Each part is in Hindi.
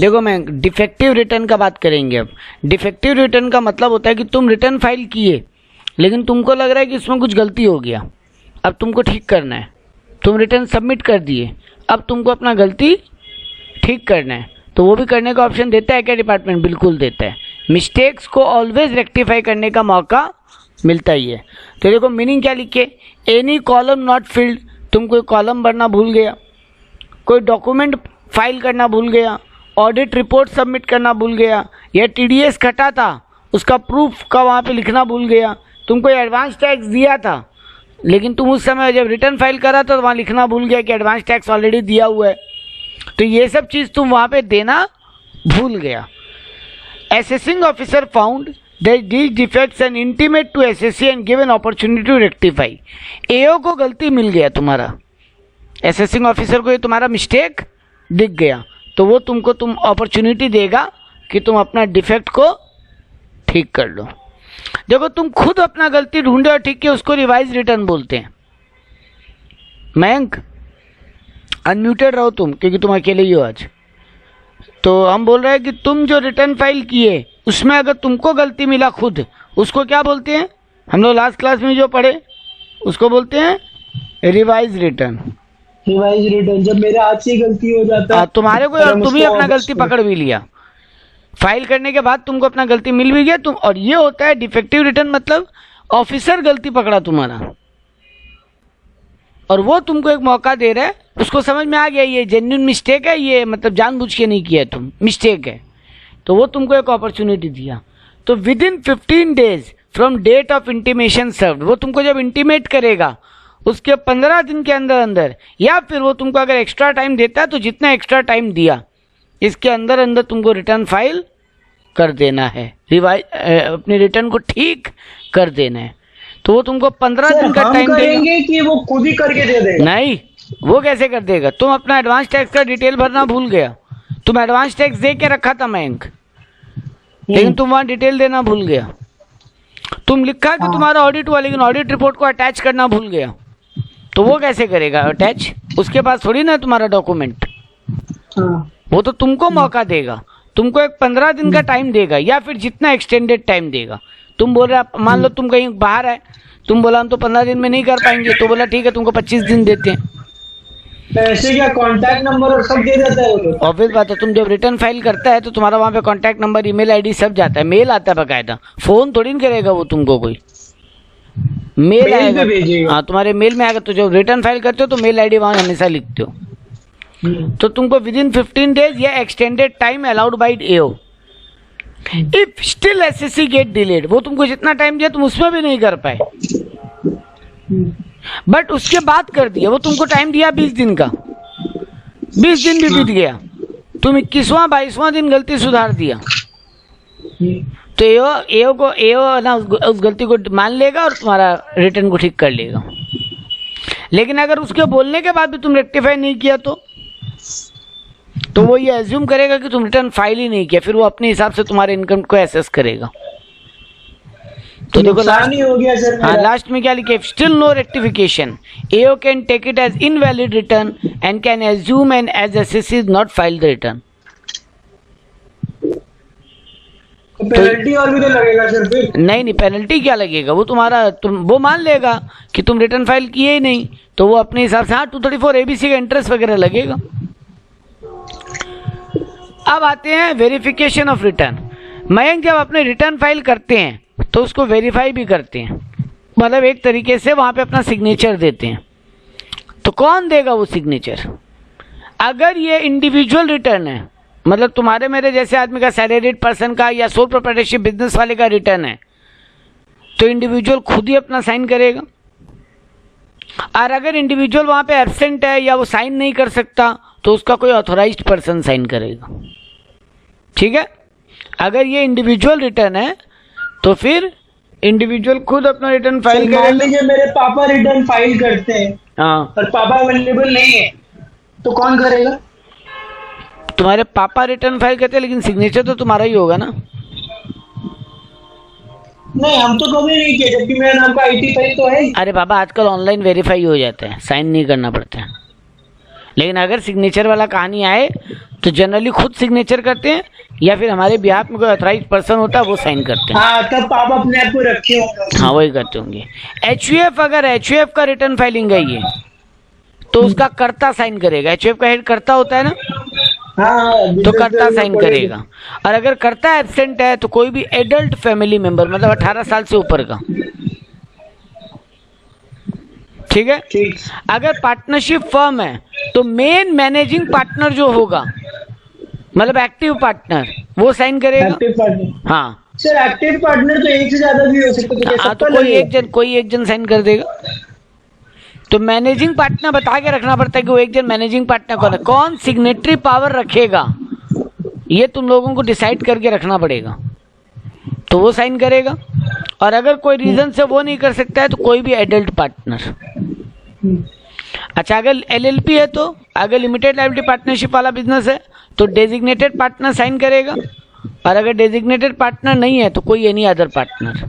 देखो मैं डिफेक्टिव रिटर्न का बात करेंगे अब। डिफेक्टिव रिटर्न का मतलब होता है कि तुम रिटर्न फाइल किए लेकिन तुमको लग रहा है कि इसमें कुछ गलती हो गया, अब तुमको ठीक करना है। तुम रिटर्न सबमिट कर दिए, अब तुमको अपना गलती ठीक करना है। तो वो भी करने का ऑप्शन देता है क्या डिपार्टमेंट? बिल्कुल देता है। मिस्टेक्स को ऑलवेज रेक्टिफाई करने का मौका मिलता ही है। तो देखो मीनिंग क्या लिखे, एनी कॉलम नॉट फिल्ड, तुम कोई कॉलम भरना भूल गया, कोई डॉक्यूमेंट फाइल करना भूल गया, ऑडिट रिपोर्ट सबमिट करना भूल गया, या टीडीएस कटा था उसका प्रूफ का वहाँ पे लिखना भूल गया, तुमको एडवांस टैक्स दिया था लेकिन तुम उस समय जब रिटर्न फाइल करा था तो वहाँ लिखना भूल गया कि एडवांस टैक्स ऑलरेडी दिया हुआ है, तो ये सब चीज़ तुम वहाँ पे देना भूल गया। Assessing officer found that these defects and intimate to SSC and give an opportunity to rectify। एओ को गलती मिल गया, तुम्हारा असेसिंग ऑफिसर को ये तुम्हारा मिस्टेक दिख गया, तो वो तुमको अपॉर्चुनिटी देगा कि तुम अपना डिफेक्ट को ठीक कर लो। देखो तुम खुद अपना गलती ढूंढे और ठीक किया, उसको रिवाइज रिटर्न बोलते हैं। मयंक अनम्यूटेड रहो तुम, क्योंकि तुम अकेले ही हो आज। तो हम बोल रहे हैं कि तुम जो रिटर्न फाइल किए उसमें अगर तुमको गलती मिला खुद, उसको क्या बोलते हैं? हम लोग लास्ट क्लास में जो पढ़े उसको बोलते हैं रिवाइज रिटर्न। रिवाइज रिटर्न जब मेरे हाथ से गलती हो जाता है तुम्हारे को, और तुम ही अपना गलती पकड़ भी लिया, फाइल करने के बाद तुमको अपना गलती मिल भी गया तुम, और ये होता है डिफेक्टिव रिटर्न, मतलब ऑफिसर गलती पकड़ा तुम्हारा और वो तुमको एक मौका दे रहा है, उसको समझ में आ गया ये जेन्युइन मिस्टेक है, ये मतलब जानबूझ के नहीं किया तुम, मिस्टेक है, तो वो तुमको एक अपॉर्चुनिटी दिया। तो within 15 days from date of intimation served, वो तुमको जब इंटीमेट करेगा उसके 15 दिन के अंदर अंदर, या फिर वो तुमको अगर एक्स्ट्रा टाइम देता है तो जितना एक्स्ट्रा टाइम दिया इसके अंदर अंदर तुमको रिटर्न फाइल कर देना है, अपनी रिटर्न को ठीक कर देना है। तो वो तुमको 15 दिन का टाइम देंगे कि वो खुद ही करके दे देगा? नहीं, वो कैसे कर देगा? तुम अपना एडवांस टैक्स का डिटेल भरना भूल गया, तुम एडवांस टैक्स दे के रखा था मयंक, लेकिन तुम वहाँ डिटेल देना भूल गया। तुम लिखा कि तुम्हारा ऑडिट हुआ लेकिन ऑडिट रिपोर्ट को अटैच करना भूल गया, तो वो कैसे करेगा अटैच? उसके पास थोड़ी ना तुम्हारा डॉक्यूमेंट, वो तो तुमको मौका देगा, तुमको एक 15 दिन का टाइम देगा या फिर जितना एक्सटेंडेड टाइम देगा। तुम बोल रहे, मान लो तुम कहीं बाहर है, तुम बोला हम तो 15 दिन में नहीं कर पाएंगे, तो बोला ठीक है तुमको 25 दिन देते हैं। ऐसे क्या कॉन्टैक्ट नंबर और सब दे देता है वो लोग? ऑब्वियस बात है, तुम जब रिटर्न फाइल करता है तो तुम्हारा वहाँ पे कॉन्टैक्ट नंबर, ईमेल आईडी सब जाता है, मेल आता है बकायदा, फोन थोड़ी नहीं करेगा वो तुमको, कोई मेल आएगा, हाँ तुम्हारे मेल में आएगा। तो जब रिटर्न फाइल करते हो तो मेल आईडी वहाँ हमेशा लिखते हो। तो तुमको विद इन 15 डेज या extended time allowed by AO, if still SSC gate delayed, वो तुमको जितना टाइम दिया तुम उसमें भी नहीं कर पाए, बट उसके बाद कर दिया, वो तुमको टाइम दिया 20 दिन का, 20 दिन भी बीत गया, तुम 21वां 22वां दिन गलती सुधार दिया, तो एओ ना उस गलती को मान लेगा और तुम्हारा रिटर्न को ठीक कर लेगा। लेकिन अगर उसके बोलने के बाद भी तुम रेक्टिफाई नहीं किया तो वो ये एज्यूम करेगा कि तुम रिटर्न फाइल ही नहीं किया, फिर वो अपने हिसाब से तुम्हारे इनकम को एसेस करेगा। तो देखो लास्ट हो गया सर। हाँ, लास्ट में क्या लिखे? Still no rectification, AO can take it as invalid return and can assume and as assessee is not filed the return. Penalty और भी तो लगेगा सर फिर? नहीं, पेनल्टी क्या लगेगा, वो तुम्हारा वो मान लेगा कि तुम रिटर्न फाइल किए ही नहीं, तो वो अपने हिसाब से, हाँ 234 एबीसी का इंटरेस्ट वगैरह लगेगा। अब आते हैं वेरिफिकेशन ऑफ रिटर्न। मयंक जब अपने रिटर्न फाइल करते हैं तो उसको वेरीफाई भी करते हैं, मतलब एक तरीके से वहाँ पे अपना सिग्नेचर देते हैं। तो कौन देगा वो सिग्नेचर? अगर ये इंडिविजुअल रिटर्न है, मतलब तुम्हारे मेरे जैसे आदमी का, सैलरीड पर्सन का या सोल प्रोप्राइटरशिप बिजनेस वाले का रिटर्न है, तो इंडिविजुअल खुद ही अपना साइन करेगा। और अगर इंडिविजुअल वहाँ पे एब्सेंट है या वो साइन नहीं कर सकता तो उसका कोई ऑथोराइज्ड पर्सन साइन करेगा। ठीक है, अगर ये इंडिविजुअल रिटर्न है तो फिर इंडिविजुअल खुद अपना रिटर्न फाइल करेगा। मान लीजिए मेरे पापा रिटर्न फाइल करते हैं, हाँ, और पापा अवेलेबल नहीं है, तो कौन करेगा? तुम्हारे पापा रिटर्न फाइल करते हैं लेकिन सिग्नेचर तो तुम्हारा ही होगा ना। नहीं, हम तो कभी नहीं किए, जबकि मेरे नाम का आईटी फाइल तो है। अरे बाबा, आजकल ऑनलाइन वेरीफाई हो जाता है, साइन नहीं करना पड़ता है। लेकिन अगर सिग्नेचर वाला कहानी आए तो जनरली खुद सिग्नेचर करते हैं या फिर हमारे बिहाफ में कोई अथराइज पर्सन होता है वो साइन करते हैं। हाँ, तब आप अपने आप को रखे होंगे। हाँ, वही करते होंगे। एचयूएफ, अगर एचयूएफ का रिटर्न फाइलिंग है ये, तो उसका कर्ता साइन करेगा। एचयूएफ का हेड कर्ता होता है ना, हाँ, तो कर्ता साइन करेगा। और अगर कर्ता एब्सेंट है तो कोई भी एडल्ट फैमिली मेंबर, मतलब 18 साल से ऊपर का, ठीक है। ठीक। अगर पार्टनरशिप फर्म है तो मेन मैनेजिंग पार्टनर जो होगा, मतलब एक्टिव पार्टनर, वो साइन करेगा। एक्टिव पार्टनर, हाँ सर एक्टिव पार्टनर तो एक से ज्यादा भी हो सकते हैं, तो हाँ, तो कोई एक जन साइन कर देगा। तो मैनेजिंग पार्टनर बता के रखना पड़ता है कि वो एक जन मैनेजिंग पार्टनर कौन है, कौन सिग्नेटरी पावर रखेगा, ये तुम लोगों को डिसाइड करके रखना पड़ेगा। तो वो साइन करेगा। और अगर कोई रीजन से वो नहीं कर सकता है तो कोई भी एडल्ट पार्टनर। अच्छा, अगर एलएलपी है तो, अगर लिमिटेड लायबिलिटी पार्टनरशिप वाला बिजनेस है तो डेजिग्नेटेड पार्टनर साइन करेगा। और अगर डेजिग्नेटेड पार्टनर नहीं है तो कोई any other partner.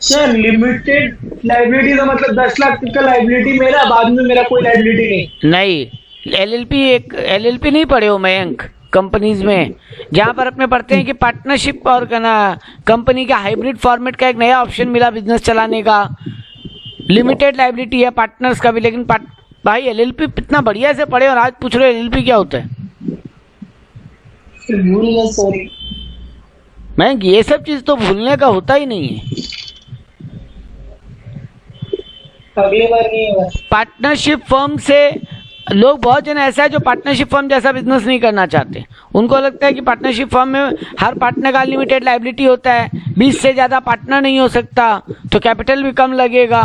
Sir limited liability का मतलब 10 लाख का लाइबिलिटी मेरा, बाद में मेरा कोई लाइबिलिटी नहीं। एलएलपी नहीं पढ़े हो मयंक, कंपनीज में जहां पर अपने पढ़ते हैं कि पार्टनरशिप और कंपनी का हाइब्रिड फॉर्मेट का एक नया ऑप्शन मिला बिजनेस चलाने का, लिमिटेड लाइबिलिटी है पार्टनर्स का भी। लेकिन भाई एलएलपी इतना बढ़िया से पढ़े और आज पूछ रहे हो एलएलपी क्या होता है। सॉरी मयंक, ये सब चीज तो भूलने का होता ही नहीं है। अगली बार नहीं होगा। पार्टनरशिप फर्म से लोग बहुत जन ऐसा है जो पार्टनरशिप फर्म जैसा बिजनेस नहीं करना चाहते। उनको लगता है कि पार्टनरशिप फर्म में हर पार्टनर का अनलिमिटेड लायबिलिटी होता है, 20 से ज़्यादा पार्टनर नहीं हो सकता, तो कैपिटल भी कम लगेगा।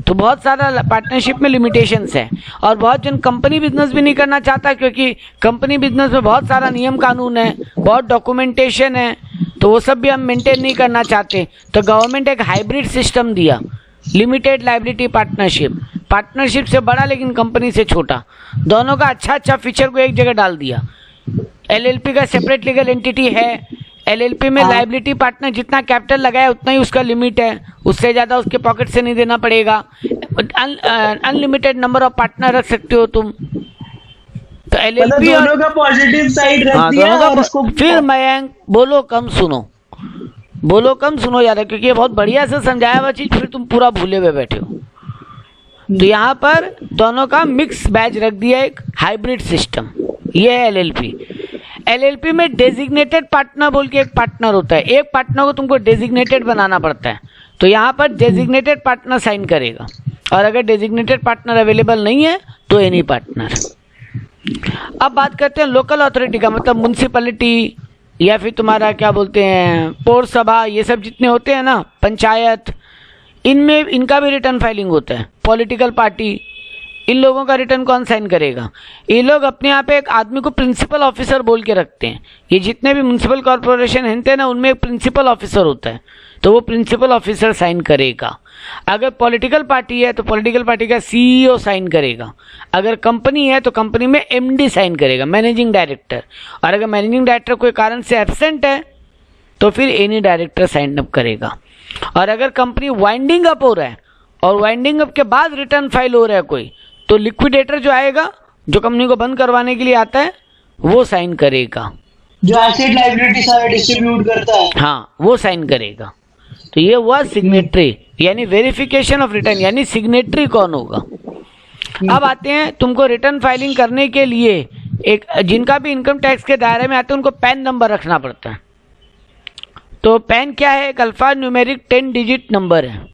तो बहुत सारा पार्टनरशिप में लिमिटेशंस है। और बहुत जन कंपनी बिजनेस भी नहीं करना चाहता, क्योंकि कंपनी बिजनेस में बहुत सारा नियम कानून है, बहुत डॉक्यूमेंटेशन है, तो वो सब भी हम मेंटेन नहीं करना चाहते। तो गवर्नमेंट एक हाइब्रिड सिस्टम दिया, लिमिटेड लायबिलिटी पार्टनरशिप, पार्टनरशिप से बड़ा लेकिन कंपनी से छोटा, दोनों का अच्छा फीचर को एक जगह डाल दिया। एलएलपी का सेपरेट लीगल एंटिटी है। एलएलपी में लायबिलिटी पार्टनर जितना कैपिटल लगाया उतना ही उसका लिमिट है, उससे ज़्यादा उसके पॉकेट से नहीं देना पड़ेगा। अनलिमिटेड नंबर ऑफ पार्टनर रख सकते हो तुम। तो एलएलपी दोनों का पॉजिटिव साइड रहती है और उसको फिर मयंक बोलो कम सुनो यार, क्योंकि ये बहुत बढ़िया से समझाया हुआ चीज फिर तुम पूरा भूले हुए बैठे हो। तो यहाँ पर दोनों का मिक्स बैच रख दिया, एक हाइब्रिड सिस्टम, ये है एलएलपी। एलएलपी में डेजिग्नेटेड पार्टनर बोल के एक पार्टनर होता है, एक पार्टनर को तुमको डेजिग्नेटेड बनाना पड़ता है। तो यहाँ पर डेजिग्नेटेड पार्टनर साइन करेगा। और अगर डेजिग्नेटेड पार्टनर अवेलेबल नहीं है तो एनी पार्टनर। अब बात करते हैं लोकल अथॉरिटी का, मतलब म्युनिसिपैलिटी या फिर तुम्हारा क्या बोलते हैं पौर सभा, ये सब जितने होते हैं ना, पंचायत, इनमें इनका भी रिटर्न फाइलिंग होता है। पॉलिटिकल पार्टी, इन लोगों का रिटर्न कौन साइन करेगा? ये लोग अपने यहाँ पे एक आदमी को प्रिंसिपल ऑफिसर बोल के रखते हैं। ये जितने भी म्युनिसिपल कॉर्पोरेशन हैं ना, उनमें एक प्रिंसिपल ऑफिसर होता है, तो वो प्रिंसिपल ऑफिसर साइन करेगा। अगर पॉलिटिकल पार्टी है तो पॉलिटिकल पार्टी का सीईओ साइन करेगा। अगर कंपनी है तो कंपनी में एमडी साइन करेगा, मैनेजिंग डायरेक्टर। और अगर मैनेजिंग डायरेक्टर कोई कारण से एब्सेंट है तो फिर एनी डायरेक्टर साइन अप करेगा। और अगर कंपनी वाइंडिंग अप हो रहा है और वाइंडिंग अप के बाद रिटर्न फाइल हो रहा है कोई, तो लिक्विडेटर जो आएगा, जो कंपनी को बंद करवाने के लिए आता है, वो साइन करेगा। जो एसेट लायबिलिटी सारा डिस्ट्रीब्यूट करता है, हाँ, वो साइन करेगा। तो ये हुआ सिग्नेटरी, यानी वेरिफिकेशन ऑफ रिटर्न, यानी सिग्नेटरी कौन होगा। अब आते हैं तुमको रिटर्न फाइलिंग करने के लिए एक, जिनका भी इनकम टैक्स के दायरे में आते हैं उनको पैन नंबर रखना पड़ता है। तो पैन क्या है? एक अल्फा न्यूमेरिक 10 डिजिट नंबर है।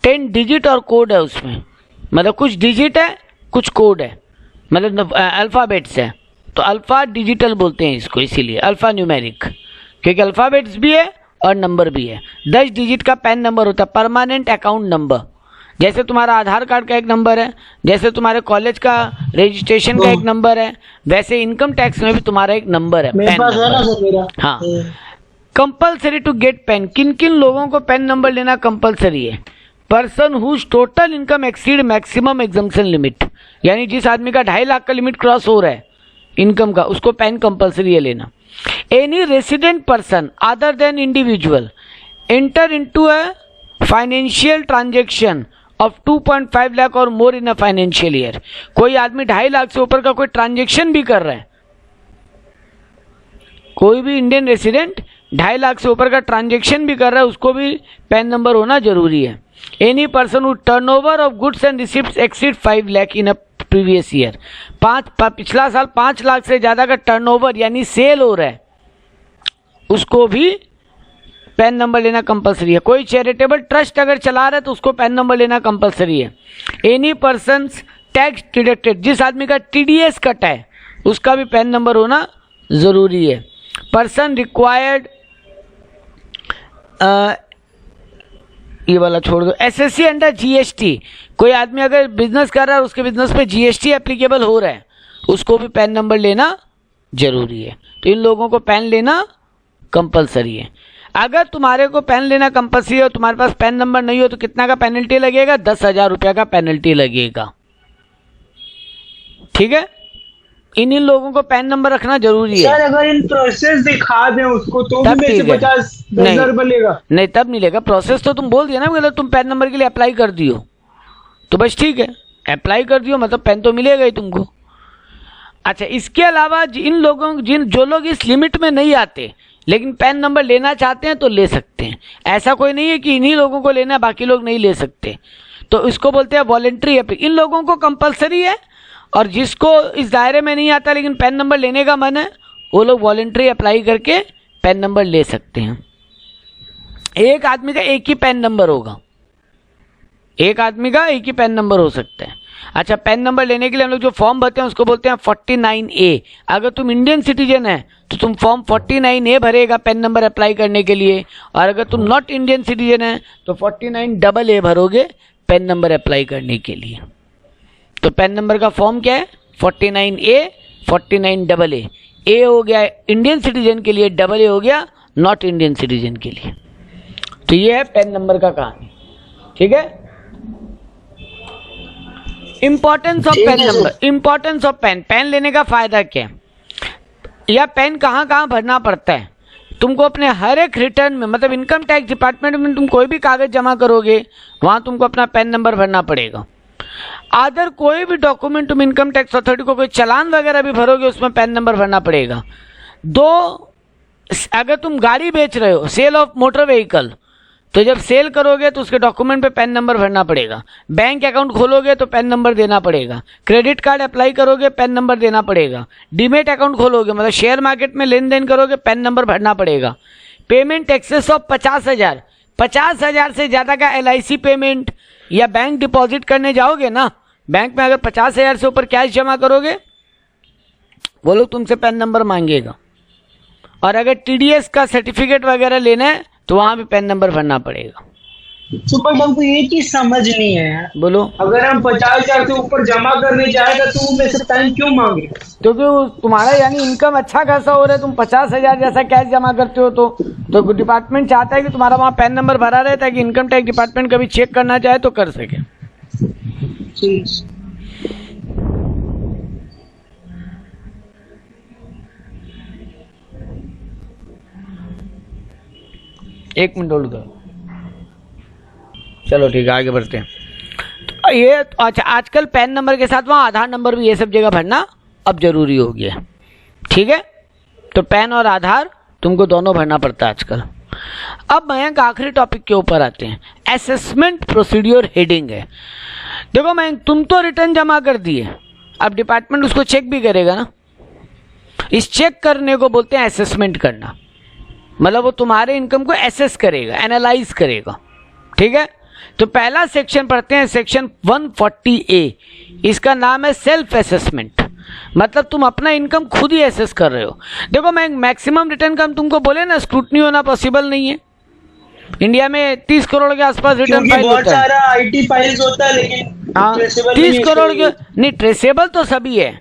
10 डिजिट और कोड है उसमें, मतलब कुछ डिजिट है कुछ कोड है, मतलब अल्फ़ाबेट्स है। तो अल्फ़ा डिजिटल बोलते हैं इसको, इसीलिए अल्फ़ा न्यूमेरिक, क्योंकि अल्फ़ाबेट्स भी है और नंबर भी है। 10 डिजिट का पैन नंबर होता है, परमानेंट अकाउंट नंबर। जैसे तुम्हारा आधार कार्ड का एक नंबर है, जैसे तुम्हारे कॉलेज का रजिस्ट्रेशन का एक नंबर है, वैसे इनकम टैक्स में भी तुम्हारा एक नंबर है, पैन नंबर। हाँ, कंपल्सरी टू गेट पैन। किन किन लोगों को पैन नंबर लेना कंपल्सरी है? Person whose total income exceed maximum exemption limit, यानी जिस आदमी का 2.5 लाख का लिमिट क्रॉस हो रहा है इनकम का, उसको पैन कंपल्सरी है लेना। Any resident person other than individual enter into a financial transaction of 2.5 lakh और मोर इन अ फाइनेंशियल ईयर। कोई आदमी 2.5 लाख से ऊपर का कोई ट्रांजेक्शन भी कर रहा है, कोई भी इंडियन रेसिडेंट 2.5 लाख से ऊपर का ट्रांजेक्शन भी कर रहा है, उसको भी पैन नंबर होना जरूरी है। Any person who turnover of goods and receipts exceed 5 lakh in a previous year, पिछला साल 5 लाख से ज्यादा का टर्नओवर यानी सेल हो रहा है, उसको भी पैन नंबर लेना कंपलसरी है। कोई चैरिटेबल ट्रस्ट अगर चला रहा है तो उसको पैन नंबर लेना कंपलसरी है। एनी पर्सन टैक्स डिडक्टेड, जिस आदमी का टीडीएस कटा है उसका भी पैन नंबर होना जरूरी है। पर्सन रिक्वायर्ड, ये वाला छोड़ दो, एसएससी अंडर जीएसटी, कोई आदमी अगर बिजनेस कर रहा है उसके बिजनेस पे जीएसटी एप्लीकेबल हो रहा है, उसको भी पैन नंबर लेना जरूरी है। तो इन लोगों को पैन लेना कंपलसरी है। अगर तुम्हारे को पेन लेना कंपलसरी हो, तुम्हारे पास पेन नंबर नहीं हो तो कितना का पेनल्टी लगेगा? 10,000 रुपया का पेनल्टी लगेगा। ठीक है, इन लोगों को पेन नंबर रखना जरूरी है। सर अगर इन प्रोसेस दिखा दें उसको तो भी मेरे से 50,000 रुपये लेगा? नहीं, तब नहीं लेगा। प्रोसेस तो तुम बोल दिया ना, मतलब तुम पेन नंबर के लिए अप्लाई कर दियो तो बस ठीक है, अप्लाई कर दियो मतलब पेन तो मिलेगा ही तुमको। अच्छा, इसके अलावा इन लोगों जो लोग इस लिमिट में नहीं आते लेकिन पैन नंबर लेना चाहते हैं तो ले सकते हैं। ऐसा कोई नहीं है कि इन्हीं लोगों को लेना है बाकी लोग नहीं ले सकते, तो इसको बोलते हैं वॉलेंट्री। इन लोगों को कंपलसरी है और जिसको इस दायरे में नहीं आता लेकिन पैन नंबर लेने का मन है वो लोग वॉलेंट्री अप्लाई करके पैन नंबर ले सकते हैं। एक आदमी का एक ही पैन नंबर होगा, एक आदमी का एक ही पैन नंबर हो सकता है। अच्छा, पैन नंबर लेने के लिए हम लोग जो फॉर्म भरते हैं उसको बोलते हैं 49A। अगर तुम इंडियन सिटीजन है तो तुम फॉर्म 49A भरेगा पैन नंबर अप्लाई करने के लिए, और अगर तुम नॉट इंडियन सिटीजन है तो 49AA भरोगे पैन नंबर अप्लाई करने के लिए। तो पैन नंबर का फॉर्म क्या है? 49A, 49AA। ए हो गया इंडियन सिटीजन के लिए, AA हो गया नॉट इंडियन सिटीजन के लिए। तो ये है पैन नंबर का कहानी। ठीक है, importance of PAN number, importance of PAN. PAN लेने का फायदा क्या है, या पेन कहाँ कहाँ भरना पड़ता है? तुमको अपने हर एक रिटर्न में, मतलब इनकम टैक्स डिपार्टमेंट में तुम कोई भी कागज जमा करोगे वहां तुमको अपना पेन नंबर भरना पड़ेगा। अदर कोई भी डॉक्यूमेंट तुम इनकम टैक्स अथॉरिटी को कोई चालान वगैरह भी भरोगे उसमें पैन नंबर भरना पड़ेगा। अगर तुम गाड़ी बेच रहे हो, सेल ऑफ मोटर व्हीकल, तो जब सेल करोगे तो उसके डॉक्यूमेंट पे पैन नंबर भरना पड़ेगा। बैंक अकाउंट खोलोगे तो पैन नंबर देना पड़ेगा। क्रेडिट कार्ड अप्लाई करोगे पैन नंबर देना पड़ेगा। डीमेट अकाउंट खोलोगे मतलब शेयर मार्केट में लेन देन करोगे पैन नंबर भरना पड़ेगा। पेमेंट एक्सेस ऑफ 50,000, 50,000 से ज़्यादा का LIC पेमेंट या बैंक डिपॉजिट करने जाओगे ना, बैंक में अगर 50,000 से ऊपर कैश जमा करोगे वो लोग तुमसे पैन नंबर मांगेगा। और अगर TDS का सर्टिफिकेट वगैरह लेना है तो वहां भी पैन नंबर भरना पड़ेगा। सुपर, हमको ये चीज समझ नहीं है यार। बोलो। अगर हम 50,000 से ऊपर जमा करने जाएगा तो वो मेरे से पैन क्यों मांगे? क्योंकि तुम्हारा यानी इनकम अच्छा खासा हो रहा है, तुम 50,000 जैसा कैश जमा करते हो तो डिपार्टमेंट चाहता है कि तुम्हारा वहाँ पैन नंबर भरा रहे ताकि इनकम टैक्स डिपार्टमेंट कभी चेक करना चाहे तो कर सके। एक मिनट होल्ड करो। चलो ठीक है, आगे बढ़ते हैं। तो ये अच्छा, आजकल पैन नंबर के साथ वहाँ आधार नंबर भी ये सब जगह भरना अब जरूरी हो गया। ठीक है, तो पैन और आधार तुमको दोनों भरना पड़ता है आजकल। अब मयंक आखिरी टॉपिक के ऊपर आते हैं, असेसमेंट प्रोसीड्योर हेडिंग है। देखो मयंक, तुम तो रिटर्न जमा कर दिए, अब डिपार्टमेंट उसको चेक भी करेगा ना। इस चेक करने को बोलते हैं असेसमेंट करना, मतलब वो तुम्हारे इनकम को एसेस करेगा, एनालाइज करेगा। ठीक है, तो पहला सेक्शन पढ़ते हैं, सेक्शन 140A। इसका नाम है सेल्फ असेसमेंट, मतलब तुम अपना इनकम खुद ही एसेस कर रहे हो। देखो मैं मैक्सिमम रिटर्न का तुमको बोले ना, स्क्रूटनी होना पॉसिबल नहीं है। इंडिया में 30 करोड़ के आसपास रिटर्न फाइल होता है, बहुत सारा IT फाइल्स होता है, लेकिन हाँ 30 करोड़ के नहीं। ट्रेसेबल तो सभी है,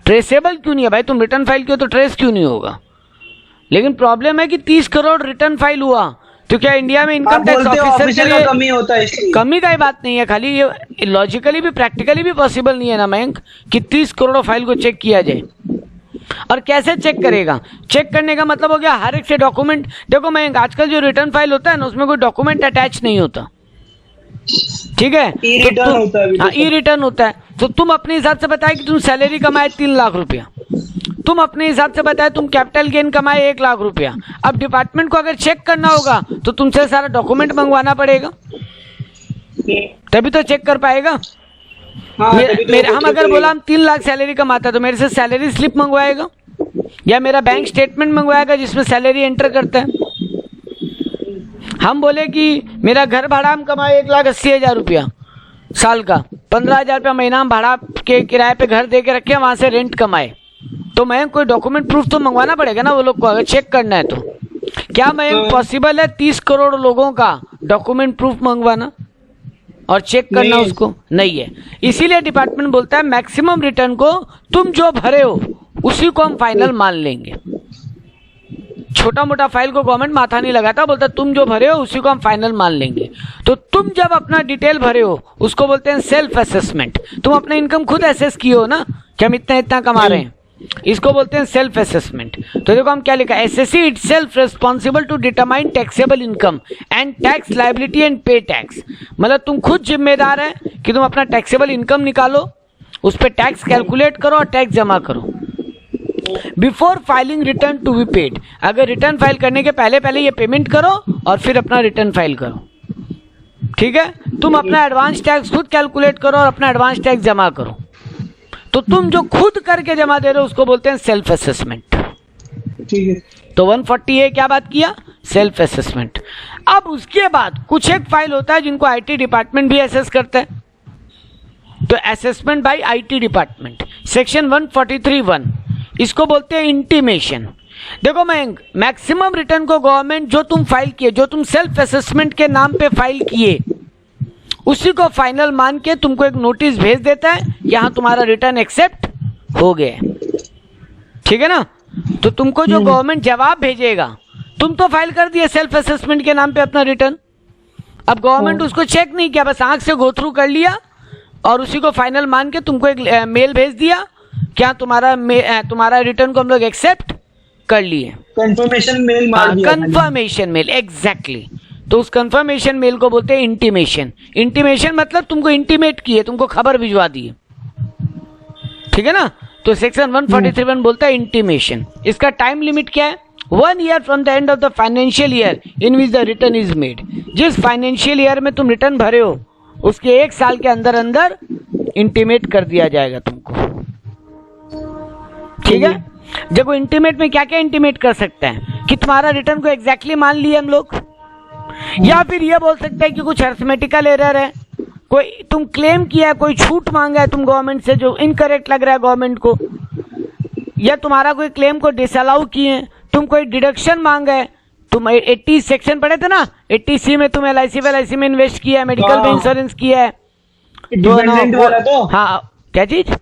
ट्रेसेबल क्यों नहीं है भाई? तुम रिटर्न फाइल क्यों तो ट्रेस क्यों नहीं होगा? लेकिन प्रॉब्लम है कि 30 करोड़ रिटर्न फाइल हुआ तो क्या इंडिया में इनकम टैक्स ऑफिसर के लिए कमी होता है? कमी का ही बात नहीं है, खाली ये लॉजिकली भी प्रैक्टिकली भी पॉसिबल नहीं है ना मयंक कि 30 करोड़ फाइल को चेक किया जाए। और कैसे चेक करेगा? चेक करने का मतलब हो गया हर एक से डॉक्यूमेंट। देखो मयंक, आजकल जो रिटर्न फाइल होता है ना उसमें कोई डॉक्यूमेंट अटैच नहीं होता। ठीक है, ई रिटर्न होता है। हाँ, ई रिटर्न होता है। तो तुम अपने हिसाब से बताए कि तुम सैलरी कमाए 3 लाख रुपया, तुम अपने हिसाब से बताए तुम कैपिटल गेन कमाए 1 लाख रुपया। अब डिपार्टमेंट को अगर चेक करना होगा तो तुमसे सारा डॉक्यूमेंट मंगवाना पड़ेगा, तभी तो चेक कर पाएगा। हाँ, हम अगर बोला हम 3 लाख सैलरी कमाता है तो मेरे से सैलरी स्लिप मंगवाएगा या मेरा बैंक स्टेटमेंट मंगवाएगा जिसमें सैलरी एंटर करता है। हम बोले कि मेरा घर भाड़ा हम कमाए 1,80,000 रुपया साल का, 15,000 रुपया महीना हम भाड़ा के किराए पे घर दे के रखे, वहां से रेंट कमाए, तो मैं कोई डॉक्यूमेंट प्रूफ तो मंगवाना पड़ेगा ना वो लोग को, अगर चेक करना है तो। क्या मैं पॉसिबल है 30 करोड़ लोगों का डॉक्यूमेंट प्रूफ मंगवाना और चेक करना? उसको नहीं है। इसीलिए डिपार्टमेंट बोलता है मैक्सिमम रिटर्न को तुम जो भरे हो उसी को हम फाइनल मान लेंगे। छोटा मोटा फाइल को गवर्नमेंट माथा नहीं लगाता, बोलता तुम जो भरे हो उसी को हम फाइनल मान लेंगे। तो तुम जब अपना डिटेल भरे हो उसको बोलते हैं सेल्फ असेसमेंट। तुम अपना इनकम खुद एसेस किए हो ना कि हम इतना इतना कमा रहे हैं, इसको बोलते हैं सेल्फ असेसमेंट। तो देखो हम क्या लिखा है, assessee itself responsible to determine taxable income and tax liability and pay tax. मतलब तुम खुद जिम्मेदार है कि तुम अपना टैक्सेबल इनकम निकालो, उस पर टैक्स कैलकुलेट करो और टैक्स जमा करो before filing return to be paid. अगर रिटर्न फाइल करने के पहले पहले ये पेमेंट करो और फिर अपना रिटर्न फाइल करो। ठीक है, तुम अपना एडवांस टैक्स खुद कैलकुलेट करो और अपना एडवांस टैक्स जमा करो। तो तुम जो खुद करके जमा दे रहे हो उसको बोलते हैं सेल्फ असेसमेंट। ठीक है, तो 140 ए क्या बात किया, सेल्फ असेसमेंट। अब उसके बाद कुछ एक फाइल होता है जिनको आईटी डिपार्टमेंट भी असेस करता है, तो assessment bye IT department section 143(1), इसको बोलते हैं इंटीमेशन। देखो मैं मैक्सिमम रिटर्न को गवर्नमेंट जो तुम फाइल किए, जो तुम सेल्फ असेसमेंट के नाम पे फाइल किए, उसी को फाइनल मान के तुमको एक नोटिस भेज देता है, यहां तुम्हारा रिटर्न एक्सेप्ट हो गया। ठीक है ना, तो तुमको जो गवर्नमेंट जवाब भेजेगा, तुम तो फाइल कर दिए सेल्फ असेसमेंट के नाम पे अपना रिटर्न, अब गवर्नमेंट उसको चेक नहीं किया, बस आंख से गो थ्रू कर लिया और उसी को फाइनल मान के तुमको एक मेल भेज दिया, क्या तुम्हारा रिटर्न को हम लोग एक्सेप्ट कर लिए, कंफर्मेशन मेल मार दिया। Confirmation mail, exactly. तो उस कंफर्मेशन मेल को बोलते हैं इंटीमेशन। इंटीमेशन मतलब तुमको इंटीमेट किए, तुमको खबर भिजवा दी। ठीक है ना, तो सेक्शन 143(1) बोलता है इंटीमेशन। इसका टाइम लिमिट क्या है, 1 year from the end of the financial year in which the return is made. जिस फाइनेंशियल ईयर में तुम रिटर्न भरे हो उसके 1 साल के अंदर अंदर इंटीमेट कर दिया जाएगा तुमको। ठीक है, देखो इंटीमेट में क्या क्या इंटीमेट कर सकते हैं कि तुम्हारा रिटर्न को एग्जैक्टली मान लिए हम लोग, या फिर ये बोल सकते हैं कि कुछ अरिथमेटिकल एरर है, कोई तुम क्लेम किया है, कोई छूट मांगा है तुम गवर्नमेंट से जो इनकरेक्ट लग रहा है गवर्नमेंट को, या तुम्हारा कोई क्लेम को डिसअलाउ किए, तुम कोई डिडक्शन मांगा है, तुम 80 सेक्शन पढ़े थे ना, 80C में तुम LIC में इन्वेस्ट किया है, मेडिकल में इंश्योरेंस किया है, तो हाँ क्या चीज,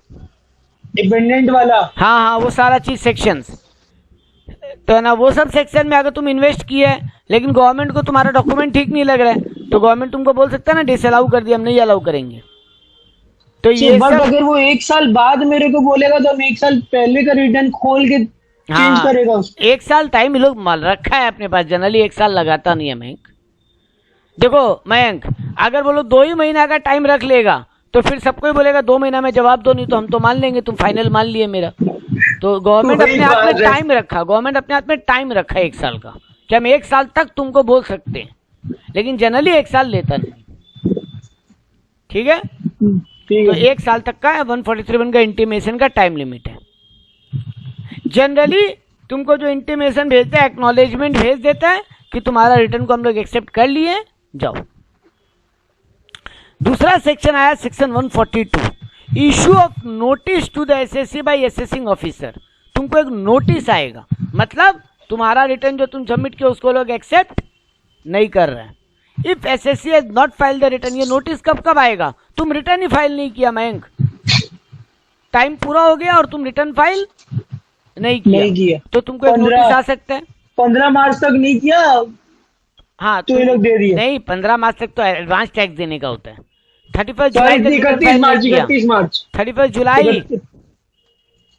डिपेंडेंट वाला, हाँ वो सारा चीज सेक्शंस, तो ना वो सब सेक्शन में अगर तुम इन्वेस्ट किए है लेकिन गवर्नमेंट को तुम्हारा डॉक्यूमेंट ठीक नहीं लग रहा है, तो गवर्नमेंट तुमको बोल सकता है ना डिसअलाउ कर दिया, हम नहीं अलाउ करेंगे। तो ये बट अगर वो 1 साल बाद मेरे को बोलेगा तो हम 1 साल पहले का रिटर्न खोल के चेंज करेगा उसको। 1 साल टाइम लोग माल रखा है अपने पास, जनरली 1 साल लगाता नहीं है मयंक। देखो मयंक, अगर बोलो 2 ही महीना का टाइम रख लेगा तो फिर सबको ही बोलेगा 2 महीना में जवाब दो, नहीं तो हम तो मान लेंगे तुम फाइनल मान लिए मेरा। तो गवर्नमेंट अपने हाथ में टाइम रखा, गवर्नमेंट अपने हाथ में टाइम रखा 1 साल का, कि हम 1 साल तक तुमको बोल सकते हैं, लेकिन जनरली 1 साल लेता नहीं। ठीक है, तो 1 साल तक का 143(1) का इंटीमेशन का टाइम लिमिट है। जनरली तुमको जो इंटीमेशन भेजता है, एक्नॉलेजमेंट भेज देता है कि तुम्हारा रिटर्न को हम लोग एक्सेप्ट कर लिए, जाओ। दूसरा सेक्शन आया section 142, issue of notice to the assessee by assessing officer. तुमको एक नोटिस आएगा, मतलब तुम्हारा रिटर्न जो तुम सबमिट किया उसको लोग एक्सेप्ट नहीं कर रहे हैं। If SSC has not file the return, ये नोटिस कब कब आएगा, तुम रिटर्न ही फाइल नहीं किया मयंक, टाइम पूरा हो गया और तुम रिटर्न फाइल नहीं किया, तो तुमको एक नोटिस आ सकता है। 15 मार्च तक नहीं किया, हाँ तो ये लोग दे दिए। नहीं, 15 मार्च तक तो एडवांस टैक्स देने का होता है। 31 जुलाई, 31 मार्च, 31 जुलाई,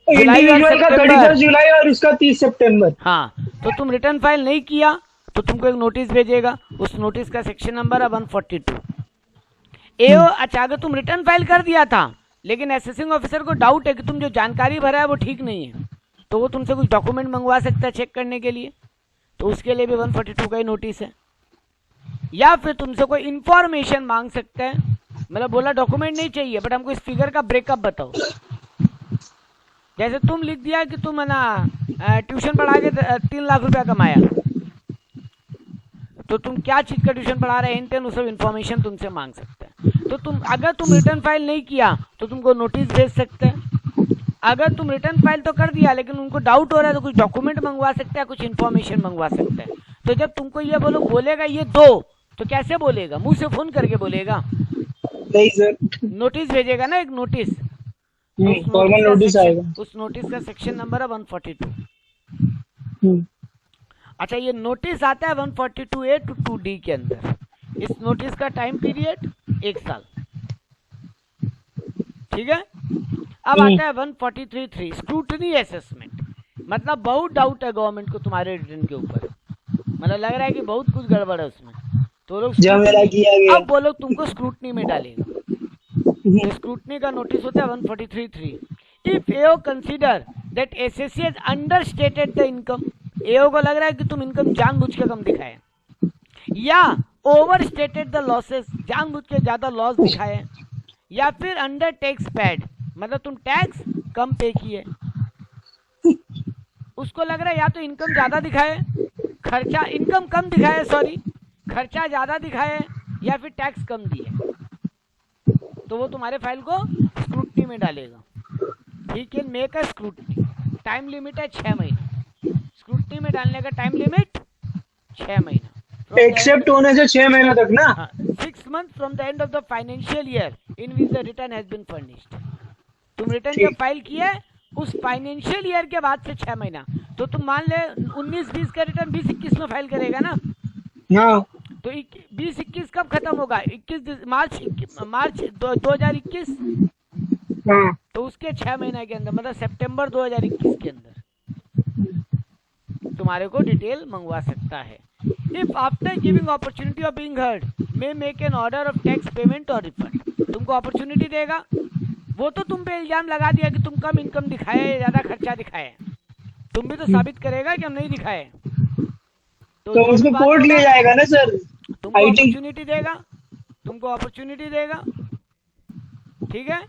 इंडिविजुअल का 31 जुलाई और उसका 30 सितंबर। हाँ, तो तुम रिटर्न फाइल नहीं किया तो तुमको एक नोटिस भेजेगा, उस नोटिस का सेक्शन नंबर है 142। एओ अच्छा अगर तुम रिटर्न फाइल कर दिया था लेकिन असेसिंग ऑफिसर को डाउट है कि तुम जो जानकारी भरा है वो ठीक नहीं है, तो वो तुमसे कुछ डॉक्यूमेंट मंगवा सकता है चेक करने के लिए, तो उसके लिए भी 142 का ही नोटिस है। या फिर तुमसे कोई इंफॉर्मेशन मांग सकता है, मतलब बोला डॉक्यूमेंट नहीं चाहिए बट हमको इस फिगर का ब्रेकअप बताओ। जैसे तुम लिख दिया कि तुम है ना ट्यूशन पढ़ा के 3 लाख रुपया कमाया, तो तुम क्या चीज का ट्यूशन पढ़ा रहे हैं वो सब इन्फॉर्मेशन तुमसे मांग सकते हैं। तो तुम अगर तुम रिटर्न फाइल नहीं किया तो तुमको नोटिस भेज सकते हैं। अगर तुम रिटर्न फाइल तो कर दिया लेकिन उनको डाउट हो रहा है तो कुछ डॉक्यूमेंट मंगवा सकते हैं, कुछ इन्फॉर्मेशन मंगवा सकते हैं। तो जब तुमको ये बोलेगा ये दो, तो कैसे बोलेगा? मुंह से फोन करके बोलेगा? नहीं सर, नोटिस भेजेगा ना, एक नोटिस, फॉर्मल नोटिस आएगा। उस नोटिस का सेक्शन नंबर है 142। अच्छा ये नोटिस आता है 142A to 2D के अंदर। इस नोटिस का टाइम पीरियड 1 साल, ठीक है। अब आता है 143(3) स्क्रूटनी असेसमेंट, मतलब बहुत डाउट है गवर्नमेंट को तुम्हारे रिटर्न के ऊपर, मतलब लग रहा है कि बहुत कुछ गड़बड़ है उसमें, तो लोग अब वो लोग तुमको स्क्रूटनी में डालेगा। तो स्क्रूटनी का नोटिस होता है 143(3). If AO consider that SSC has understated the income, AO को लग रहा है कि तुम इनकम जानबूझ के कम दिखाए, या ओवरस्टेटेड द लॉसेस, जानबूझ के ज्यादा लॉस दिखाए, या फिर अंडर टैक्स पैड, मतलब तुम टैक्स कम पे किए। उसको लग रहा है या तो इनकम ज्यादा दिखाए, खर्चा इनकम कम दिखाए, सॉरी खर्चा ज्यादा दिखाए, या फिर टैक्स कम दिए, तो वो तुम्हारे फाइल को स्क्रूटनी में डालेगा। ठीक है, make a scrutiny, time limit है 6 महीना, स्क्रूटनी में डालने का टाइम लिमिट 6 महीना, एक्सेप्ट होने से 6 महीना तक ना। 6 months from the end of the financial year in which the return has been furnished. तुम रिटर्न जब फाइल किए उस फाइनेंशियल ईयर के बाद से 6 महीना, तो तुम मान ले 19-20 का रिटर्न 20-21 में फाइल करेगा ना, हाँ। तो 20-21 कब खत्म होगा? 21 मार्च 2021, हाँ। तो उसके 6 महीना के अंदर, मतलब सितंबर 2021 के अंदर तुम्हारे को डिटेल मंगवा सकता है। If after giving opportunity of being heard may make an order of tax payment और रिफंड, तुमको अपॉर्चुनिटी देगा, वो तो तुम पे इल्जाम लगा दिया कि तुम कम इनकम दिखाए, ज्यादा खर्चा दिखाए, तुम भी तो साबित करेगा कि हम नहीं दिखाए, तो उसको कोर्ट ले जाएगा ना सर। तुमको अपॉर्चुनिटी देगा, तुमको अपॉर्चुनिटी देगा, ठीक है।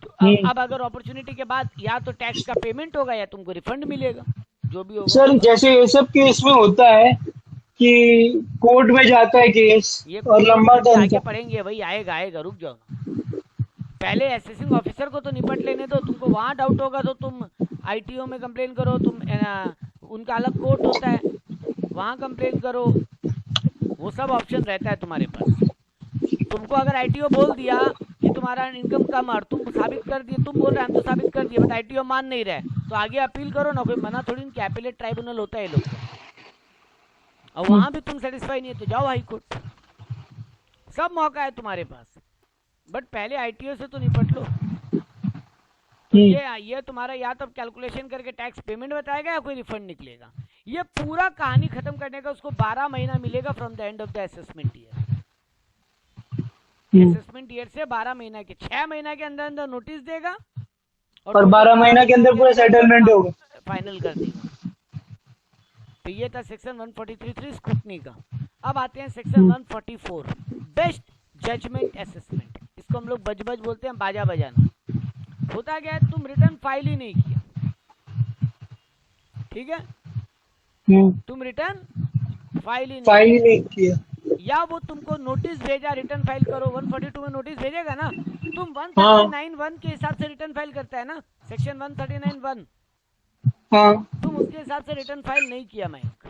तो अब अगर अपॉर्चुनिटी के बाद या तो टैक्स का पेमेंट होगा या तुमको रिफंड मिलेगा, जो भी होगा। सर जैसे ये सब केस में होता है कि कोर्ट में जाता है केस और लंबा आगे पढ़ेंगे भाई, आएगा रुक जाओ, पहले असेसिंग ऑफिसर को तो निपट लेने दो। तुमको वहां डाउट होगा तो तुम आईटीओ में कंप्लेन करो, तुम उनका अलग कोर्ट होता है, वहां कंप्लेन करो, वो सब ऑप्शन रहता है तुम्हारे पास। तुमको अगर आईटीओ बोल दिया कि तुम्हारा इनकम कम और तुम साबित कर दिए, तुम बोल रहे हम तो साबित कर दिए, बट आईटीओ मान नहीं रहे, तो आगे अपील करो ना, कोई मना थोड़ी कि एपेलेट ट्राइब्यूनल होता है ये लोग, और वहां भी तुम सेटिस्फाई नहीं है तो जाओ हाई कोर्ट, सब मौका है तुम्हारे पास, बट पहले आईटीओ से तो निपट लो। तो ये तुम्हारा या तो कैलकुलेशन करके टैक्स पेमेंट बताएगा या कोई रिफंड निकलेगा। ये पूरा कहानी खत्म करने का उसको 12 महीना मिलेगा from the end of the assessment year. Assessment year से 12 महीना के 6 महीना के अंदर अंदर नोटिस देगा और 12 महीना के अंदर पूरा सेटलमेंट होगा, फाइनल कर देगा। तो ये था सेक्शन 143(3) स्क्रूटनी का। अब आते हैं सेक्शन 144 बेस्ट जजमेंट असेसमेंट। इसको हम लोग बज बोलते हैं, बाजा बजाना। होता क्या है, तुम रिटर्न फाइल ही नहीं किया, ठीक है, तुम रिटर्न फाइल ही नहीं किया, या वो तुमको नोटिस भेजा रिटर्न फाइल करो, 142 में नोटिस भेजेगा ना, तुम 139(1) के हिसाब से रिटर्न फाइल करता है ना, सेक्शन 139(1), तुम उसके हिसाब से रिटर्न फाइल नहीं किया मयंक,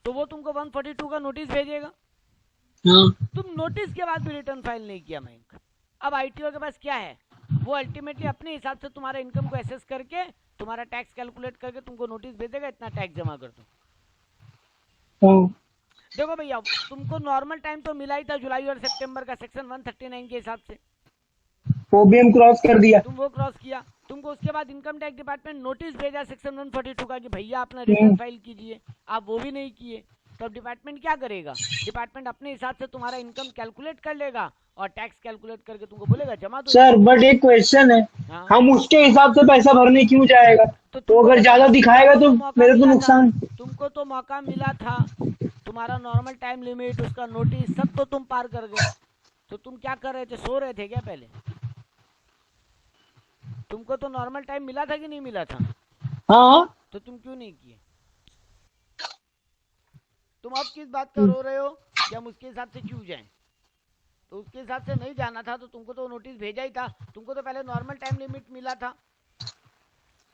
तो वो तुमको 142 का नोटिस भेजेगा। तुम नोटिस के बाद भी रिटर्न फाइल नहीं किया मयंक, अब आईटीओ के पास क्या है, वो अल्टीमेटली अपने हिसाब से तुम्हारा इनकम को एसेस करके तुम्हारा टैक्स कैलकुलेट करके तुमको नोटिस भेजेगा, इतना टैक्स जमा कर दो। देखो भैया, तुमको नॉर्मल टाइम तो मिला ही था जुलाई और सितंबर का, सेक्शन 139 के हिसाब से वो भी हम क्रॉस कर दिया, तुम वो क्रॉस किया, तुमको उसके बाद इनकम टैक्स डिपार्टमेंट नोटिस भेजा सेक्शन 142 का कि भैया अपना रिटर्न फाइल कीजिए, आप वो भी नहीं किए, तो डिपार्टमेंट क्या करेगा, डिपार्टमेंट अपने हिसाब से तुम्हारा इनकम कैलकुलेट कर लेगा और टैक्स कैलकुलेट करके तुमको बोलेगा जमा दो। सर बट एक क्वेश्चन है, हाँ। हम उसके हिसाब से पैसा भरने क्यों जाएगा? तो तुमको अगर ज्यादा दिखाएगा तो मौका मेरे को मिला था, नुकसान। तुमको तो मौका मिला था, तुम्हारा नॉर्मल टाइम लिमिट, उसका नोटिस सब तो तुम पार कर गए, तो तुम क्या कर रहे थे, सो रहे थे क्या पहले? तुमको तो नॉर्मल टाइम मिला था कि नहीं मिला था? हाँ तो तुम क्यों नहीं किए? तुम अब किस बात का रो रहे हो कि हम उसके हिसाब से क्यों जाएं? तो उसके हिसाब से नहीं जाना था तो तुमको तो नोटिस भेजा ही था, तुमको तो पहले नॉर्मल टाइम लिमिट मिला था,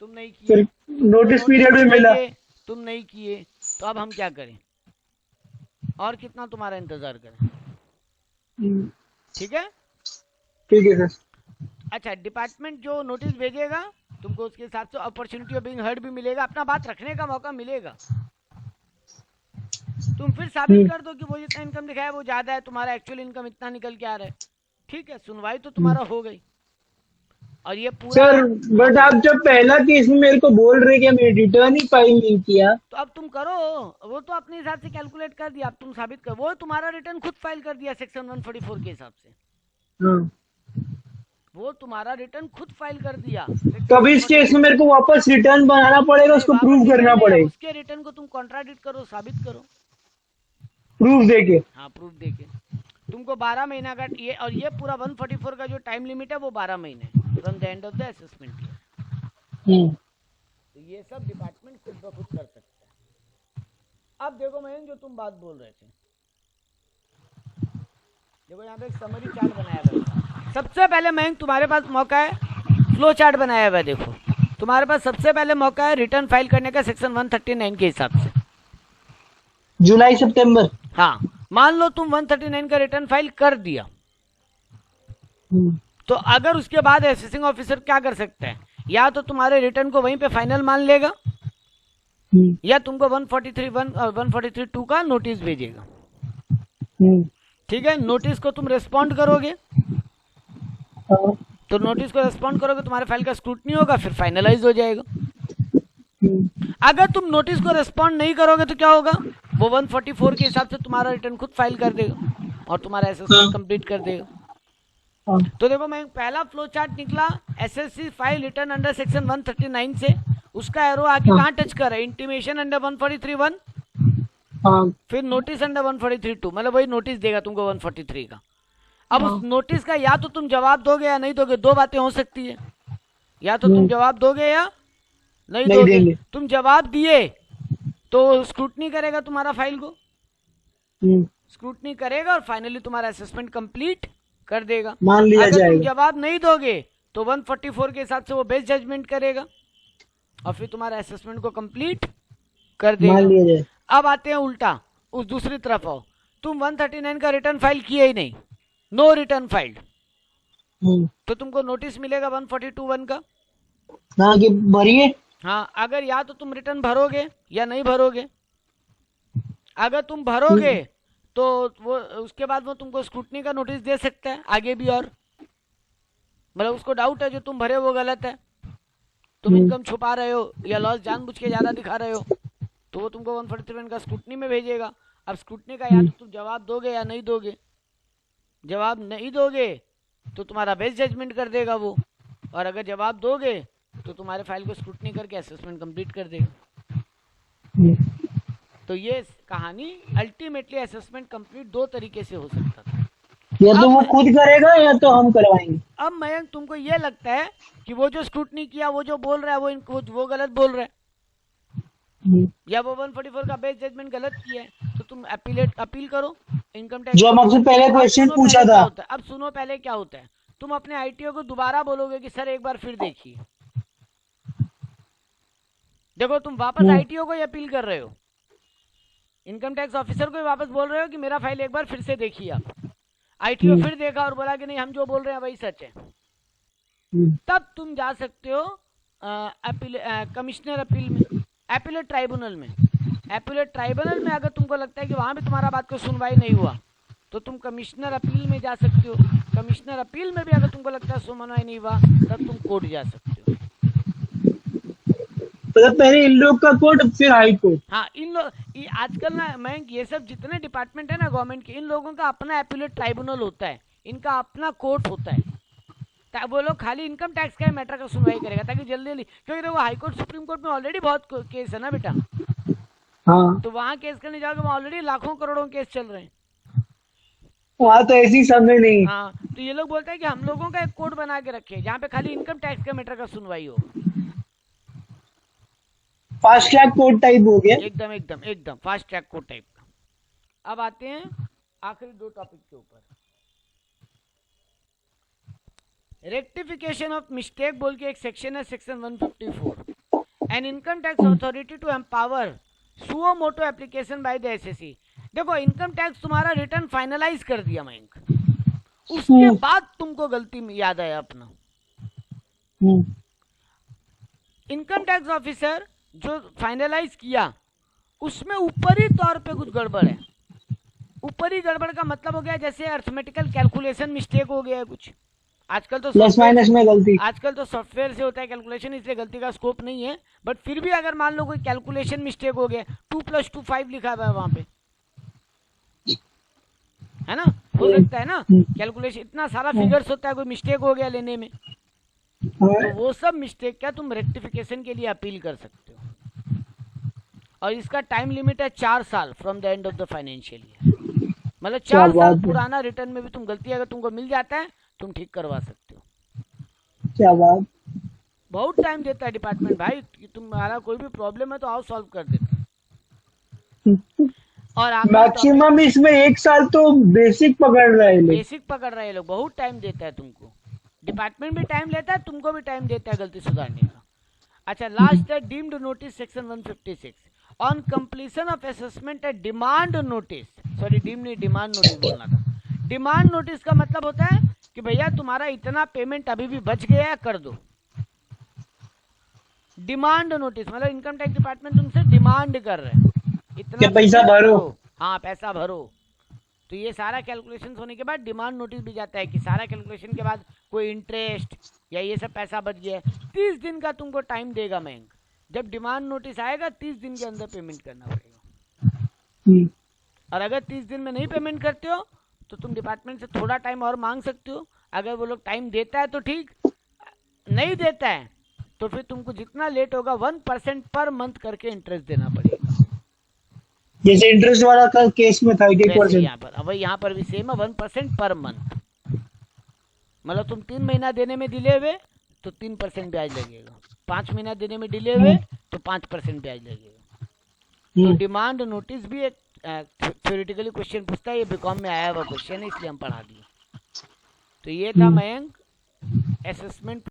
तुम नहीं किए। फिर नोटिस पीरियड भी मिला, तुम नहीं किए, तो अब हम क्या करें? और कितना तुम्हारा इंतजार करें? ठीक है, ठीक है सर। अच्छा, डिपार्टमेंट जो नोटिस भेजेगा तुमको उसके हिसाब से अपॉर्चुनिटी ऑफ बीइंग हर्ड भी मिलेगा, अपना बात रखने का मौका मिलेगा। तुम फिर साबित कर दो कि वो जितना इनकम दिखाया वो ज्यादा है, तुम्हारा एक्चुअल इनकम इतना निकल के आ रहा है, ठीक है, सुनवाई तो तुम्हारा हो गई। और ये पूरा सर बट आप जब पहला केस में मेरे को बोल रहे कि मैं रिटर्न ही फाइल नहीं किया, तो अब तुम करो, वो तो अपने हिसाब से कैलकुलेट कर दिया, अब तुम साबित कर, वो तुम्हारा रिटर्न खुद फाइल कर दिया सेक्शन 144 के हिसाब से, हाँ, वो तुम्हारा रिटर्न खुद फाइल कर दिया। तो अभी इस केस में मेरे को वापस रिटर्न बनाना पड़ेगा, उसको प्रूव करना पड़ेगा, उसके रिटर्न को तुम कॉन्ट्राडिक्ट करो, साबित करो, प्रूफ देके। हाँ प्रूफ देके। तुमको 12 महीना का ये, और ये पूरा 144 का जो टाइम लिमिट है वो 12 महीने from the end of the assessment. तो ये सब डिपार्टमेंट खुद ब खुद कर सकता है। अब देखो मयंक, जो तुम बात बोल रहे थे, देखो यहाँ पे एक समरी चार्ट बनाया गया। सबसे पहले मयंक तुम्हारे पास मौका है, फ्लो चार्ट बनाया हुआ है, देखो तुम्हारे पास सबसे पहले मौका है रिटर्न फाइल करने का सेक्शन 139 के हिसाब से, जुलाई सितंबर। हाँ, मान लो तुम 139 का रिटर्न फाइल कर दिया, तो अगर उसके बाद असेसिंग ऑफिसर क्या कर सकता है, या तो तुम्हारे रिटर्न को वहीं पे फाइनल मान लेगा, या तुमको 143(1) और 143(2) का नोटिस भेजेगा। ठीक है, नोटिस को तुम रेस्पॉन्ड करोगे, तो नोटिस को रेस्पॉन्ड करोगे, तुम्हारे फाइल का स्क्रूटनी होगा, फिर फाइनलाइज हो जाएगा। अगर तुम नोटिस को रेस्पॉन्ड नहीं करोगे तो क्या होगा, वो 144 के हिसाब से तुम्हारा रिटर्न खुद फाइल कर देगा और तुम्हारा असेसमेंट कंप्लीट कर देगा। तो देखो मैं पहला फ्लो चार्ट निकला, SSC file return under section 139 से, उसका एरो आके कहाँ टच कर रहा है, इंटीमेशन अंडर 143(1), फिर नोटिस अंडर 143(2), मतलब वही नोटिस देगा तुमको 143 का। अब उस नोटिस का या तो तुम जवाब दोगे या नहीं दोगे, दो बातें हो सकती है, या तो तुम जवाब दोगे या नहीं दोगे। तुम जवाब दिए तो स्क्रूटनी करेगा तुम्हारा फाइल को, स्क्रूटनी करेगा और फाइनली तुम्हारा असेसमेंट कंप्लीट कर देगा। मान लिया अगर जाएगा। तुम जवाब नहीं दोगे तो 144 के हिसाब से वो बेस्ट जजमेंट करेगा और फिर तुम्हारा असेसमेंट को कंप्लीट कर देगा। अब आते हैं उल्टा, उस दूसरी तरफ आओ, तुम 139 का रिटर्न फाइल किए ही नहीं, नो रिटर्न फाइल्ड, तो तुमको नोटिस मिलेगा 142(1) का, हाँ कि भरिए। हाँ, अगर या तो तुम रिटर्न भरोगे या नहीं भरोगे। अगर तुम भरोगे तो वो उसके बाद वो तुमको स्क्रूटनी का नोटिस दे सकता है आगे भी, और मतलब उसको डाउट है जो तुम भरे वो गलत है, तुम इनकम छुपा रहे हो या लॉस जानबूझ के ज्यादा दिखा रहे हो, तो वो तुमको 143 का स्क्रूटनी में भेजेगा। अब स्क्रूटनी का या तो तुम जवाब दोगे या नहीं दोगे, जवाब नहीं दोगे तो तुम्हारा बेस्ट जजमेंट कर देगा वो, और अगर जवाब दोगे तो तुम्हारे फाइल को स्क्रूटनी करके असेसमेंट कंप्लीट कर देगा। तो ये कहानी अल्टीमेटली असेसमेंट कंप्लीट दो तरीके से हो सकता था, या तो वो खुद करेगा या तो हम करवाएंगे। अब मयंक तुमको ये लगता है कि वो जो स्क्रूटनी किया, वो जो बोल रहा है वो गलत बोल रहा है, या वो 144 का बेस्ट जजमेंट गलत किया है, तो तुम अपील करो इनकम टैक्स। जो हमसे पहले क्वेश्चन पूछा था। अब सुनो पहले क्या होता है, तुम अपने आईटीओ को दोबारा बोलोगे कि सर एक बार फिर देखिए। देखो तुम वापस आईटीओ को अपील कर रहे हो, इनकम टैक्स ऑफिसर को वापस बोल रहे हो कि मेरा फाइल एक बार फिर से देखिए आप। आईटीओ फिर देखा और बोला कि नहीं हम जो बोल रहे हैं वही सच है, तब तुम जा सकते हो कमिश्नर अपील में, अपीलेट ट्राइब्यूनल में। अपीलेट ट्राइब्यूनल में अगर तुमको लगता है कि वहां भी तुम्हारा बात को सुनवाई नहीं हुआ तो तुम कमिश्नर अपील में जा सकते हो। कमिश्नर अपील में भी अगर तुमको लगता है सुनवाई नहीं हुआ तब तुम कोर्ट जा सकते हो। पहले इन लोग का कोर्ट फिर हाई कोर्ट। हाँ, इन लोग आजकल ना मैं ये सब जितने डिपार्टमेंट है ना गवर्नमेंट के, इन लोगों का अपना अपीलेट ट्राइब्यूनल होता है, इनका अपना कोर्ट होता है, वो लोग खाली इनकम टैक्स का मैटर का सुनवाई करेगा ताकि जल्दी, क्योंकि देखो हाई कोर्ट सुप्रीम कोर्ट में ऑलरेडी बहुत केस है ना बेटा, हाँ तो वहाँ केस करने जाओगे, वहाँ ऑलरेडी लाखों करोड़ों केस चल रहे हैं। वहाँ तो ऐसी समय नहीं। हाँ, तो ये लोग बोलते हैं कि हम लोगों का एक कोर्ट बना के रखे जहाँ पे खाली इनकम टैक्स का मैटर का सुनवाई हो। फास्ट ट्रैक कोर्ट टाइप हो गया। एकदम एकदम एकदम फास्ट ट्रैक कोर्ट टाइप का। अब आते हैं आखिरी दो टॉपिक के ऊपर, रेक्टिफिकेशन ऑफ मिस्टेक बोल के एक सेक्शन है, section 154, an income tax authority to empower suo motu application by the assessee. देखो इनकम टैक्स तुम्हारा रिटर्न फाइनलाइज कर दिया मयंक, उसके बाद तुमको गलती में याद आया अपना, इनकम टैक्स ऑफिसर जो फाइनलाइज किया उसमें ऊपरी तौर पे कुछ गड़बड़ है। ऊपरी गड़बड़ का मतलब हो गया जैसे अर्थमेटिकल कैलकुलेशन मिस्टेक हो गया है कुछ, आजकल तो प्लस माइनस में गलती, आजकल तो सॉफ्टवेयर से होता है कैलकुलेशन, इसलिए गलती का स्कोप नहीं है, बट फिर भी अगर मान लो कोई कैलकुलेशन मिस्टेक हो गया, 2 + 2 5 लिखा हुआ है वहां पे, है ना, हो सकता है ना, कैलकुलेशन इतना सारा फिगर्स होता है, कोई मिस्टेक हो गया लेने में, तो वो सब मिस्टेक क्या तुम रेक्टिफिकेशन के लिए अपील कर सकते हो, और इसका टाइम लिमिट है 4 साल from the end of the financial year, मतलब 4 साल पुराना रिटर्न में भी तुम गलती अगर तुमको मिल जाता है तुम ठीक करवा सकते हो। क्या बात, बहुत टाइम देता है डिपार्टमेंट भाई, तुम्हारा कोई भी प्रॉब्लम है तो आओ सॉल्व कर देते हैं। और मैक्सिमम इसमें 1 साल तो बेसिक पकड़ रहे हैं, बेसिक पकड़ रहे हैं लोग, बहुत टाइम देता है तुमको, डिपार्टमेंट भी टाइम लेता है, तुमको भी टाइम देता है गलती सुधारने का। अच्छा, लास्ट है deemed notice section 156, on completion of assessment है डिमांड नोटिस, सॉरी डीम नहीं डिमांड नोटिस बोलना था। डिमांड नोटिस का मतलब होता है कि भैया तुम्हारा इतना पेमेंट अभी भी बच गया है, कर दो। डिमांड नोटिस मतलब इनकम टैक्स डिपार्टमेंट तुमसे डिमांड कर रहे हैं इतना पैसा भरो, हाँ पैसा भरो। तो ये सारा कैलकुलेशन होने के बाद डिमांड नोटिस भी जाता है कि सारा कैलकुलेशन के बाद कोई इंटरेस्ट या ये सब पैसा बच गया, 30 दिन का तुमको टाइम देगा बैंक, जब डिमांड नोटिस आएगा 30 दिन के अंदर पेमेंट करना पड़ेगा, और अगर 30 दिन में नहीं पेमेंट करते हो तो तुम डिपार्टमेंट से थोड़ा टाइम और मांग सकते हो, अगर वो लोग टाइम देता है तो ठीक, नहीं देता है तो फिर तुमको जितना लेट होगा 1% पर मंथ करके इंटरेस्ट देना पड़ेगा, जैसे इंटरेस्ट वाला का केस में था 1%। यहाँ पर अब यहाँ पर भी सेम है 1% पर मंथ, मतलब तुम 3 महीना देने में डिले हुए तो 3% ब्याज लगेगा, 5 महीना देने में डिले हुए तो 5% ब्याज लगेगा। तो डिमांड नोटिस भी एक थ्योरेटिकली क्वेश्चन पूछता है, ये बीकॉम में आया हुआ क्वेश्चन है इसलिए हम पढ़ा दिए। तो ये था मयंक असेसमेंट